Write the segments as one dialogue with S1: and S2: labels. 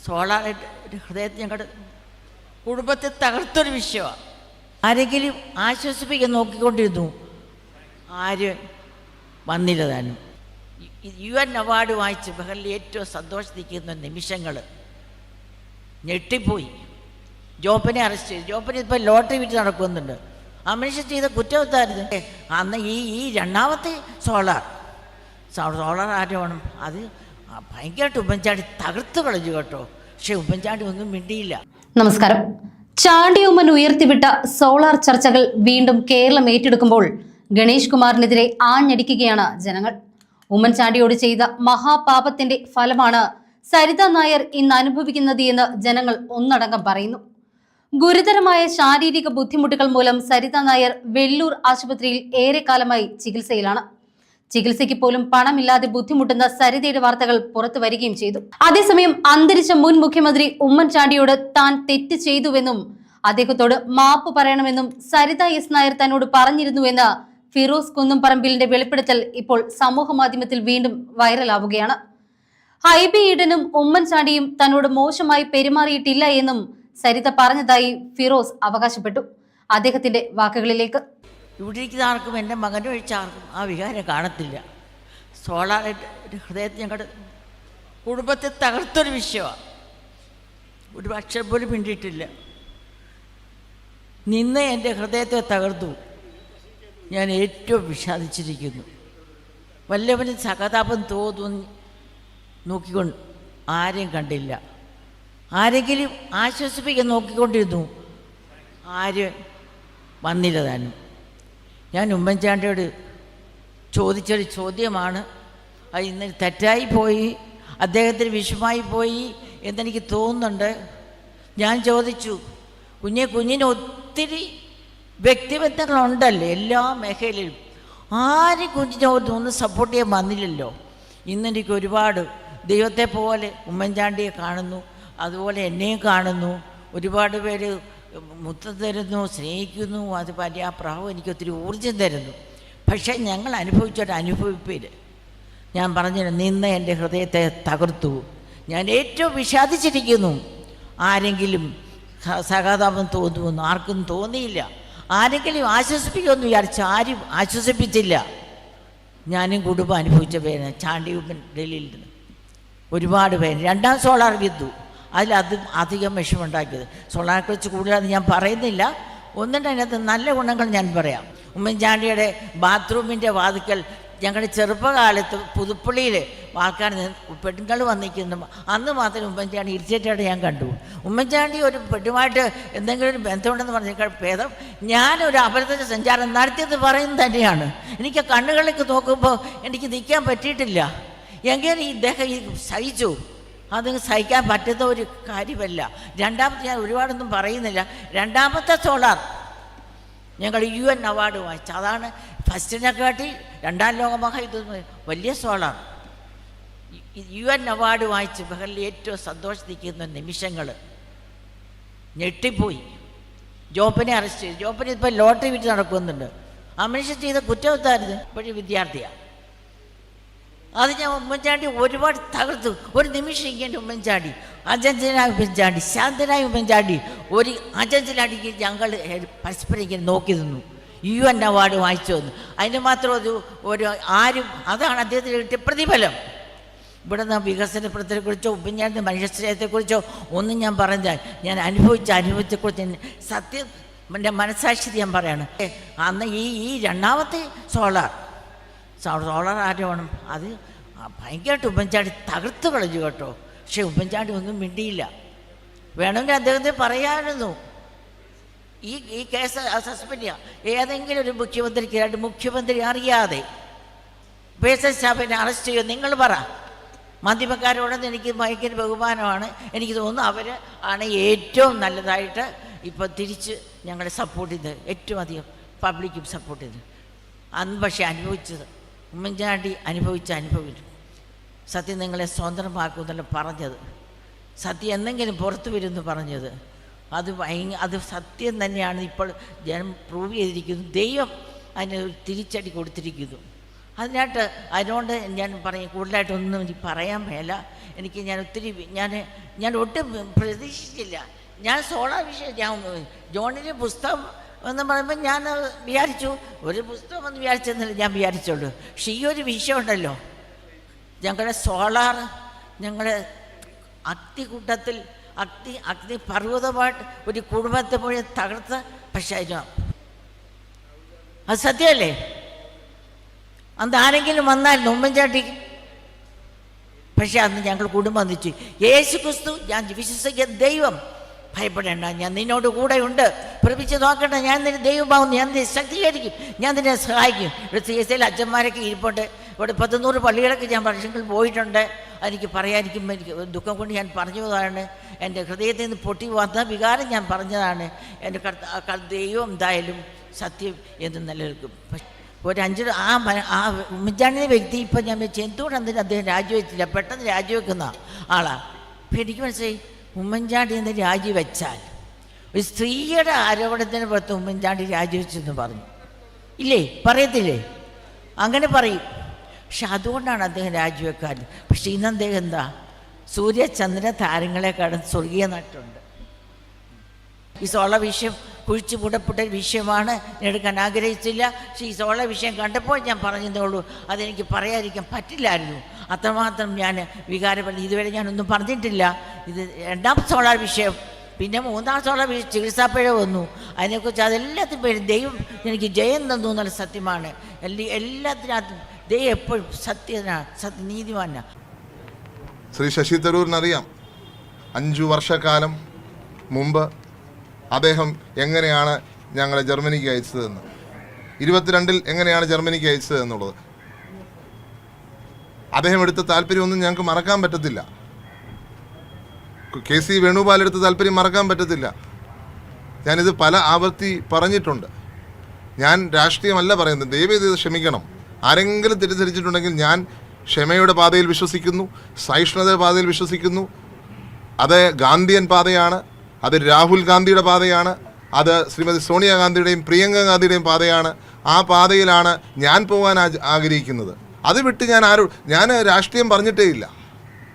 S1: സോളാറായിട്ട് ഹൃദയത്തിൽ ഞങ്ങളുടെ കുടുംബത്തെ തകർത്തൊരു വിഷയമാണ്. ആരെങ്കിലും ആശ്വസിപ്പിക്കാൻ നോക്കിക്കൊണ്ടിരുന്നു, ആരും വന്നില്ല. താനും UN അവാർഡ് വാങ്ങിച്ച് ബഹറിൽ ഏറ്റവും സന്തോഷിക്കുന്ന നിമിഷങ്ങൾ ഞെട്ടിപ്പോയി. ജോപ്പനെ അറസ്റ്റ് ചെയ്തു. ജോപ്പന് ഇപ്പോൾ ലോട്ടറി വിറ്റ് നടക്കുന്നുണ്ട്. ആ മനുഷ്യൻ ചെയ്ത കുറ്റവത്തായിരുന്നു. അന്ന് ഈ രണ്ടാമത്തെ സോളാർ ആരോപണം അത് ഭയങ്കരമായിട്ട് ഉമ്മൻചാണ്ടി തകർത്ത് കളഞ്ഞു കേട്ടോ. പക്ഷെ ഉമ്മൻചാണ്ടി ഒന്നും മിണ്ടിയില്ല.
S2: നമസ്കാരം. ചാണ്ടിയുമ്മൻ ഉയർത്തിവിട്ട സോളാർ ചർച്ചകൾ വീണ്ടും കേരളം ഏറ്റെടുക്കുമ്പോൾ ഗണേഷ് കുമാറിനെതിരെ ആഞ്ഞടിക്കുകയാണ് ജനങ്ങൾ. ഉമ്മൻചാണ്ടിയോട് ചെയ്ത മഹാപാപത്തിന്റെ ഫലമാണ് സരിത നായർ ഇന്ന് അനുഭവിക്കുന്നത് എന്ന് ജനങ്ങൾ ഒന്നടങ്കം പറയുന്നു. ഗുരുതരമായ ശാരീരിക ബുദ്ധിമുട്ടുകൾ മൂലം സരിത നായർ വെള്ളൂർ ആശുപത്രിയിൽ ഏറെക്കാലമായി ചികിത്സയിലാണ്. ചികിത്സയ്ക്ക് പോലും പണമില്ലാതെ ബുദ്ധിമുട്ടുന്ന സരിതയുടെ വാർത്തകൾ പുറത്തു വരികയും ചെയ്തു. അതേസമയം അന്തരിച്ച മുൻ മുഖ്യമന്ത്രി ഉമ്മൻചാണ്ടിയോട് താൻ തെറ്റ് ചെയ്തുവെന്നും അദ്ദേഹത്തോട് മാപ്പ് പറയണമെന്നും സരിത എസ് നായർ തന്നോട് പറഞ്ഞിരുന്നുവെന്ന് ഫിറോസ് കുന്നുംപറമ്പിലിന്റെ വെളിപ്പെടുത്തൽ ഇപ്പോൾ സമൂഹ മാധ്യമത്തിൽ വീണ്ടും വൈറലാവുകയാണ്. ഹൈബി ഈഡനും ഉമ്മൻചാണ്ടിയും തന്നോട് മോശമായി പെരുമാറിയിട്ടില്ല എന്നും സരിത പറഞ്ഞതായി ഫിറോസ് അവകാശപ്പെട്ടു. അദ്ദേഹത്തിന്റെ വാക്കുകളിലേക്ക്.
S1: ഇവിടെ ഇരിക്കുന്ന ആർക്കും എൻ്റെ മകൻ്റെ ഒഴിച്ച ആർക്കും ആ വികാരം കാണത്തില്ല. സോളാറായിട്ട് ഹൃദയത്തിൽ ഞങ്ങളുടെ കുടുംബത്തെ തകർത്തൊരു വിഷയമാണ്. ഒരു അക്ഷരം പോലും മിണ്ടിയിട്ടില്ല. നിന്ന് എൻ്റെ ഹൃദയത്തെ തകർത്തു. ഞാൻ ഏറ്റവും വിഷാദിച്ചിരിക്കുന്നു. വല്ലവനും സഹതാപം തോന്നുന്നു നോക്കിക്കൊണ്ട് ആരെയും കണ്ടില്ല. ആരെങ്കിലും ആശ്വസിപ്പിക്കാൻ നോക്കിക്കൊണ്ടിരുന്നു, ആരും വന്നില്ല. താനും ഞാൻ ഉമ്മൻചാണ്ടിയോട് ചോദിച്ചൊരു ചോദ്യമാണ്. അത് ഇന്ന് തെറ്റായി പോയി, അദ്ദേഹത്തിന് വിഷമായി പോയി എന്നെനിക്ക് തോന്നുന്നുണ്ട്. ഞാൻ ചോദിച്ചു, കുഞ്ഞിന് ഒത്തിരി വ്യക്തിബന്ധങ്ങളുണ്ടല്ലോ എല്ലാ മേഖലയിലും. ആരും കുഞ്ഞിനെ ഒന്ന് സപ്പോർട്ട് ചെയ്യാൻ വന്നില്ലല്ലോ. ഇന്നെനിക്ക് ഒരുപാട് ദൈവത്തെ പോലെ ഉമ്മൻചാണ്ടിയെ കാണുന്നു, അതുപോലെ എന്നെയും കാണുന്നു. ഒരുപാട് പേര് മുത്തം തരുന്നു, സ്നേഹിക്കുന്നു. അത് വലിയ ആ പ്രാവും എനിക്ക് ഒത്തിരി ഊർജ്ജം തരുന്നു. പക്ഷേ ഞങ്ങൾ അനുഭവിച്ചൊരനുഭവിപ്പിൽ ഞാൻ പറഞ്ഞു, നിന്ന് എൻ്റെ ഹൃദയത്തെ തകർത്തു. ഞാൻ ഏറ്റവും വിഷാദിച്ചിരിക്കുന്നു. ആരെങ്കിലും സഹതാപം തോന്നുമെന്ന് ആർക്കും തോന്നിയില്ല. ആരെങ്കിലും ആശ്വസിപ്പിക്കുമെന്ന് വിചാരിച്ചു, ആരും ആശ്വസിപ്പിച്ചില്ല. ഞാനും കുടുംബം അനുഭവിച്ച പേര് ചാണ്ടി ഡൽഹിയിൽ നിന്ന് ഒരുപാട് പേര്. രണ്ടാം സോളാർ വിദ്തു അതിലതും അധികം വിഷമുണ്ടാക്കിയത്. സോളാറിനെക്കുറിച്ച് കൂടുതലത് ഞാൻ പറയുന്നില്ല. ഒന്നിൻ്റെ അതിനകത്ത് നല്ല ഗുണങ്ങൾ ഞാൻ പറയാം. ഉമ്മൻചാണ്ടിയുടെ ബാത്റൂമിൻ്റെ വാതിക്കൽ ഞങ്ങളുടെ ചെറുപ്പകാലത്ത് പുതുപ്പള്ളിയിൽ ആൾക്കാർ പെണ്ണുങ്ങൾ വന്നിരിക്കുന്നു. അന്ന് മാത്രം ഉമ്മൻചാണ്ടി ഇരിച്ചേറ്റായിട്ട് ഞാൻ കണ്ടു. ഉമ്മൻചാണ്ടി ഒരു പെണ്ണുമായിട്ട് എന്തെങ്കിലും ഒരു ബന്ധമുണ്ടെന്ന് പറഞ്ഞേക്കാൾ ഭേദം ഞാനൊരു അപരിചിത സഞ്ചാരം നടത്തിയത് പറയുന്നത് തന്നെയാണ്. എനിക്ക് കണ്ണുകളിലേക്ക് നോക്കുമ്പോൾ എനിക്ക് നിൽക്കാൻ പറ്റിയിട്ടില്ല. എങ്ങനെ ഇദ്ദേഹം സഹിച്ചു? അത് സഹിക്കാൻ പറ്റുന്ന ഒരു കാര്യമല്ല. രണ്ടാമത്തെ ഞാൻ ഒരുപാടൊന്നും പറയുന്നില്ല. രണ്ടാമത്തെ സോളാർ ഞങ്ങൾ UN അവാർഡ് വാങ്ങിച്ചു. അതാണ് ഫസ്റ്റിനെക്കാട്ടി രണ്ടാം ലോകമഹായുദ്ധം വലിയ സോളാർ. UN അവാർഡ് വാങ്ങിച്ച് ബഹറിൽ ഏറ്റവും സന്തോഷിക്കുന്ന നിമിഷങ്ങൾ ഞെട്ടിപ്പോയി. ജോപ്പനെ അറസ്റ്റ് ചെയ്തു. ജോപ്പന് ഇപ്പോൾ ലോട്ടറി വിറ്റ് നടക്കുന്നുണ്ട്. ആ മനുഷ്യൻ ചെയ്ത കുറ്റവത്തായിരുന്നു. ഇപ്പോഴും വിദ്യാർത്ഥിയാണ്. അത് ഞാൻ ഉമ്മൻചാണ്ടി ഒരുപാട് തകർത്തു. ഒരു നിമിഷം ഇങ്ങനെ ഉമ്മൻചാണ്ടി അജഞ്ചനായ ഉമ്മൻചാണ്ടി, ശാന്തനായ ഉമ്മൻചാണ്ടി ഒരു അജഞ്ചനാടിക്ക് ഞങ്ങൾ പരസ്പരം ഇങ്ങനെ നോക്കി നിന്നു. UN അവാർഡ് വാങ്ങിച്ചു വന്നു. അതിന് മാത്രം ഒരു ആരും അതാണ് അദ്ദേഹത്തിന് കിട്ടിയ പ്രതിഫലം. ഇവിടെ നിന്ന് വികസന പ്രവർത്തനത്തെക്കുറിച്ചോ ഉമ്മൻചാണ്ടി മനുഷ്യസ്നേഹത്തെക്കുറിച്ചോ ഒന്നും ഞാൻ പറഞ്ഞാൽ ഞാൻ അനുഭവത്തെക്കുറിച്ച് സത്യം എൻ്റെ മനസ്സാക്ഷി ഞാൻ പറയാണ്. അന്ന് ഈ രണ്ടാമത്തെ സോളാർ ആരോപണം അത് ഭയങ്കരമായിട്ട് ഉമ്മൻചാണ്ടി തകർത്ത് കളഞ്ഞു കേട്ടോ. പക്ഷെ ഉമ്മൻചാണ്ടി ഒന്നും മിണ്ടിയില്ല. വേണമെങ്കിൽ അദ്ദേഹത്തെ പറയാമായിരുന്നു. ഈ കേസ് സസ്പെൻഡ് ചെയ്യാം. ഏതെങ്കിലും ഒരു മുഖ്യമന്ത്രിക്ക് മുഖ്യമന്ത്രി അറിയാതെ സ്റ്റാഫിനെ അറസ്റ്റ് ചെയ്യുമോ? നിങ്ങൾ പറ. മാധ്യമക്കാരോടൊന്നും എനിക്ക് ഭയങ്കര ബഹുമാനമാണ്. എനിക്ക് തോന്നുന്നു അവർ ആണ് ഏറ്റവും നല്ലതായിട്ട് ഇപ്പോൾ തിരിച്ച് ഞങ്ങളെ സപ്പോർട്ട് ചെയ്ത് ഏറ്റവും അധികം പബ്ലിക്കും സപ്പോർട്ട് ചെയ്ത്. അന്ന് പക്ഷേ അനുഭവിച്ചത് ഉമ്മൻചാണ്ടി അനുഭവിച്ചു. സത്യം നിങ്ങളെ സ്വതന്ത്രമാക്കുമെന്നല്ല പറഞ്ഞത്. സത്യം എന്തെങ്കിലും പുറത്തു വരുമെന്ന് പറഞ്ഞത് അത് സത്യം തന്നെയാണ്. ഇപ്പോൾ ജനം പ്രൂവ് ചെയ്തിരിക്കുന്നു. ദൈവം അതിന് തിരിച്ചടി കൊടുത്തിരിക്കുന്നു. അതിനോട് ഞാൻ പറയും, കൂടുതലായിട്ടൊന്നും എനിക്ക് പറയാൻ മേല. എനിക്ക് ഞാൻ ഒട്ടും പ്രതീക്ഷിച്ചില്ല. ഞാൻ സോളാർ വിഷയം ജോണിൻ്റെ പുസ്തകം എന്ന് പറയുമ്പോൾ ഞാൻ വിചാരിച്ചു ഒരു പുസ്തകം എന്ന് വിചാരിച്ചെന്നല്ല ഞാൻ വിചാരിച്ചുള്ളൂ. പക്ഷേ ഈ ഒരു വിഷയമുണ്ടല്ലോ, ഞങ്ങളുടെ സോളാർ ഞങ്ങളുടെ അഗ്നികൂട്ടത്തിൽ അഗ്നിപർവ്വതമായിട്ട് ഒരു കുടുംബത്തെ പോയി തകർത്ത. പക്ഷേ അത് സത്യമല്ലേ? അന്ന് ആരെങ്കിലും വന്നായിരുന്നു ഉമ്മൻചാണ്ടിക്ക്. പക്ഷെ അന്ന് ഞങ്ങൾ കുടുംബം വന്നിച്ചു. യേശു ക്രിസ്തു, ഞാൻ വിശ്വസിക്കുന്ന ദൈവം, ഭയപ്പെടേണ്ട, ഞാൻ നിന്നോട് കൂടെ ഉണ്ട്, പ്രഭിച്ച് നോക്കണ്ട, ഞാൻ നിന്നെ ദൈവമാവുന്നു, ഞാൻ നിന്നെ ശക്തീകരിക്കും, ഞാൻ നിന്നെ സഹായിക്കും. ഇവിടെ CSL അച്ഛന്മാരൊക്കെ ഇരിപ്പുണ്ട്. ഇവിടെ 100 പള്ളികളൊക്കെ ഞാൻ വർഷങ്ങൾ പോയിട്ടുണ്ട്. എനിക്ക് പറയാതിരിക്കുമ്പോൾ എനിക്ക് ദുഃഖം കൊണ്ട് ഞാൻ പറഞ്ഞതാണ്. എൻ്റെ ഹൃദയത്തിൽ നിന്ന് പൊട്ടി വന്ന വികാരം ഞാൻ പറഞ്ഞതാണ്. എൻ്റെ ദൈവം എന്തായാലും സത്യം എന്ന് നിലനിൽക്കും. ഒരു ആ ഉമ്മൻചാണ്ടിയുടെ വ്യക്തി ഇപ്പം ഞാൻ വെച്ച് എന്തുകൊണ്ട് അദ്ദേഹം രാജിവെച്ചില്ല, പെട്ടെന്ന് രാജിവെക്കുന്ന ആളാണ്. അപ്പം എനിക്ക് മനസ്സിലായി, ഉമ്മൻചാണ്ടി എന്ന് രാജിവെച്ചാൽ ഒരു സ്ത്രീയുടെ ആരോപണത്തിന് പുറത്ത് ഉമ്മൻചാണ്ടി രാജിവെച്ചെന്ന് പറഞ്ഞു ഇല്ലേ? പറയത്തില്ലേ? അങ്ങനെ പറയും. പക്ഷെ അതുകൊണ്ടാണ് അദ്ദേഹം രാജിവെക്കാൻ. പക്ഷെ ഇന്ന് അദ്ദേഹം എന്താ, സൂര്യചന്ദ്ര താരങ്ങളെ കടന്ന് സ്വർഗീയ നട്ടുണ്ട്. ഈ സോള വിഷയം കുഴിച്ചു മൂടപ്പെട്ട വിഷയമാണ്, എടുക്കാൻ ആഗ്രഹിച്ചില്ല. പക്ഷേ ഈ സോള വിഷയം കണ്ടപ്പോൾ ഞാൻ പറഞ്ഞതേ ഉള്ളൂ. അതെനിക്ക് പറയാതിരിക്കാൻ പറ്റില്ലായിരുന്നു. അത്രമാത്രം ഞാൻ വികാരപ്പെട്ട് ഇതുവരെ ഞാനൊന്നും പറഞ്ഞിട്ടില്ല. ഇത് 2ാം സോളാർ വിഷയം, പിന്നെ 3ാം സോളാർ വിഷയം ചികിത്സാപ്പിഴ വന്നു. അതിനെക്കുറിച്ച് അതെല്ലാത്തിനും പേര് ദൈവം എനിക്ക് ജയം തന്നു എന്നുള്ള സത്യമാണ്. എല്ലാത്തിനകത്തും ദൈവം എപ്പോഴും നീതിമാനാണ്.
S3: ശ്രീ ശശി തരൂരിനറിയാം 5 വർഷക്കാലം മുമ്പ് അദ്ദേഹം എങ്ങനെയാണ് ഞങ്ങളെ ജർമ്മനിക്ക് അയച്ചതെന്ന്, 22-ൽ എങ്ങനെയാണ് ജർമ്മനിക്ക് അയച്ചത് എന്നുള്ളത്. അദ്ദേഹം എടുത്ത താല്പര്യമൊന്നും ഞങ്ങൾക്ക് മറക്കാൻ പറ്റത്തില്ല. KC വേണുഗോപാൽ എടുത്ത താല്പര്യം മറക്കാൻ പറ്റത്തില്ല. ഞാനിത് പല ആവർത്തി പറഞ്ഞിട്ടുണ്ട്. ഞാൻ രാഷ്ട്രീയമല്ല പറയുന്നത്, ദയവേത് ക്ഷമിക്കണം. ആരെങ്കിലും തെറ്റിദ്ധരിച്ചിട്ടുണ്ടെങ്കിൽ ഞാൻ ക്ഷമയുടെ പാതയിൽ വിശ്വസിക്കുന്നു, സഹിഷ്ണുതയുടെ പാതയിൽ വിശ്വസിക്കുന്നു. അത് ഗാന്ധിയൻ പാതയാണ്, അത് രാഹുൽ ഗാന്ധിയുടെ പാതയാണ്, അത് ശ്രീമതി സോണിയാഗാന്ധിയുടെയും പ്രിയങ്ക ഗാന്ധിയുടെയും പാതയാണ്. ആ പാതയിലാണ് ഞാൻ പോകാൻ ആഗ്രഹിക്കുന്നത്. അത് വിട്ട് ഞാൻ രാഷ്ട്രീയം പറഞ്ഞിട്ടേ ഇല്ല.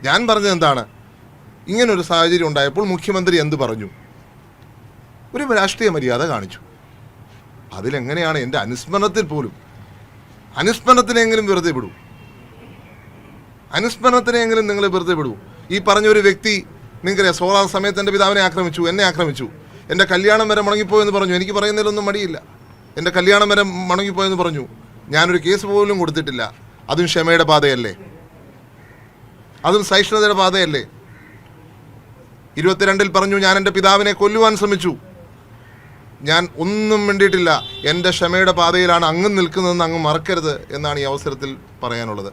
S3: ഞാൻ പറഞ്ഞത് എന്താണ്, ഇങ്ങനൊരു സാഹചര്യം ഉണ്ടായപ്പോൾ മുഖ്യമന്ത്രി എന്ത് പറഞ്ഞു? ഒരു രാഷ്ട്രീയ മര്യാദ കാണിച്ചു. അതിലെങ്ങനെയാണ് എൻ്റെ അനുസ്മരണത്തിൽ പോലും, അനുസ്മരണത്തിനെങ്കിലും വെറുതെ വിടൂ, അനുസ്മരണത്തിനെങ്കിലും നിങ്ങൾ വെറുതെ വിടൂ. ഈ പറഞ്ഞൊരു വ്യക്തി, നിങ്ങൾക്കറിയാം, സോളാർ സമയത്ത് എൻ്റെ പിതാവിനെ ആക്രമിച്ചു, എന്നെ ആക്രമിച്ചു, എൻ്റെ കല്യാണം വരെ മുടങ്ങിപ്പോയെന്ന് പറഞ്ഞു. എനിക്ക് പറയുന്നതിലൊന്നും മടിയില്ല. എൻ്റെ കല്യാണം വരെ മുടങ്ങിപ്പോയെന്ന് പറഞ്ഞു. ഞാനൊരു കേസ് പോലും കൊടുത്തിട്ടില്ല. അതും ക്ഷമയുടെ പാതയല്ലേ? അതും സഹിഷ്ണുതയുടെ പാതയല്ലേ? 22-ൽ പറഞ്ഞു, ഞാൻ എൻ്റെ പിതാവിനെ കൊല്ലുവാൻ ശ്രമിച്ചു. ഞാൻ ഒന്നും വേണ്ടിയിട്ടില്ല. എൻ്റെ ക്ഷമയുടെ പാതയിലാണ് അങ്ങ് നിൽക്കുന്നതെന്ന് അങ്ങ് മറക്കരുത് എന്നാണ് ഈ അവസരത്തിൽ പറയാനുള്ളത്.